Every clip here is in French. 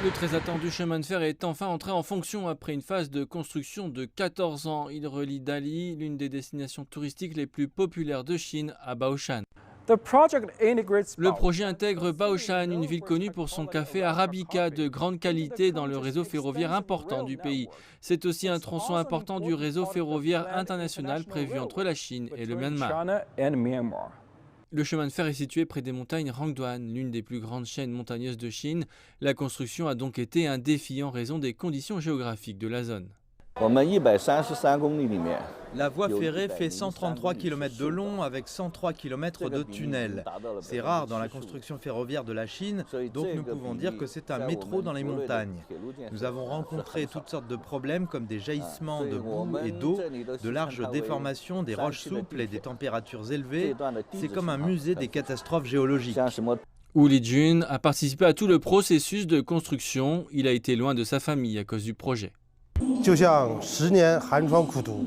Le très attendu chemin de fer est enfin entré en fonction après une phase de construction de 14 ans. Il relie Dali, l'une des destinations touristiques les plus populaires de Chine, à Baoshan. Le projet intègre Baoshan, une ville connue pour son café arabica de grande qualité dans le réseau ferroviaire important du pays. C'est aussi un tronçon important du réseau ferroviaire international prévu entre la Chine et le Myanmar. Le chemin de fer est situé près des montagnes Rangduan, l'une des plus grandes chaînes montagneuses de Chine. La construction a donc été un défi en raison des conditions géographiques de la zone. La voie ferrée fait 133 km de long avec 103 km de tunnel. C'est rare dans la construction ferroviaire de la Chine, donc nous pouvons dire que c'est un métro dans les montagnes. Nous avons rencontré toutes sortes de problèmes comme des jaillissements de boue et d'eau, de larges déformations, des roches souples et des températures élevées. C'est comme un musée des catastrophes géologiques. Wu Lijun a participé à tout le processus de construction. Il a été loin de sa famille à cause du projet.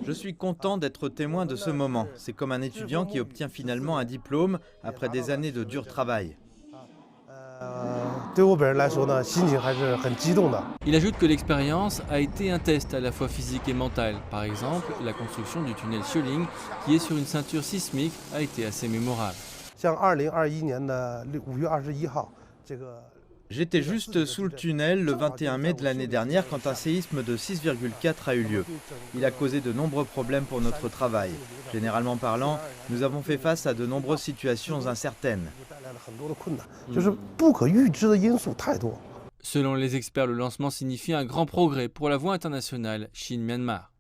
Je suis content d'être témoin de ce moment. C'est comme un étudiant qui obtient finalement un diplôme après des années de dur travail. Il ajoute que l'expérience a été un test à la fois physique et mental. Par exemple, la construction du tunnel Xiuling, qui est sur une ceinture sismique, a été assez mémorable. J'étais juste sous le tunnel le 21 mai de l'année dernière quand un séisme de 6,4 a eu lieu. Il a causé de nombreux problèmes pour notre travail. Généralement parlant, nous avons fait face à de nombreuses situations incertaines. Selon les experts, le lancement signifie un grand progrès pour la voie internationale Chine-Myanmar.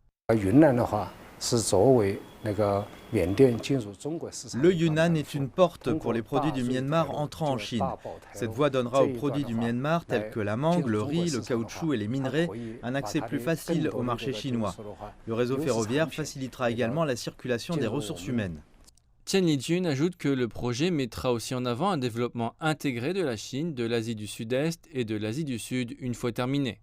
Le Yunnan est une porte pour les produits du Myanmar entrant en Chine. Cette voie donnera aux produits du Myanmar tels que la mangue, le riz, le caoutchouc et les minerais un accès plus facile au marché chinois. Le réseau ferroviaire facilitera également la circulation des ressources humaines. Chen Lijun ajoute que le projet mettra aussi en avant un développement intégré de la Chine, de l'Asie du Sud-Est et de l'Asie du Sud une fois terminé.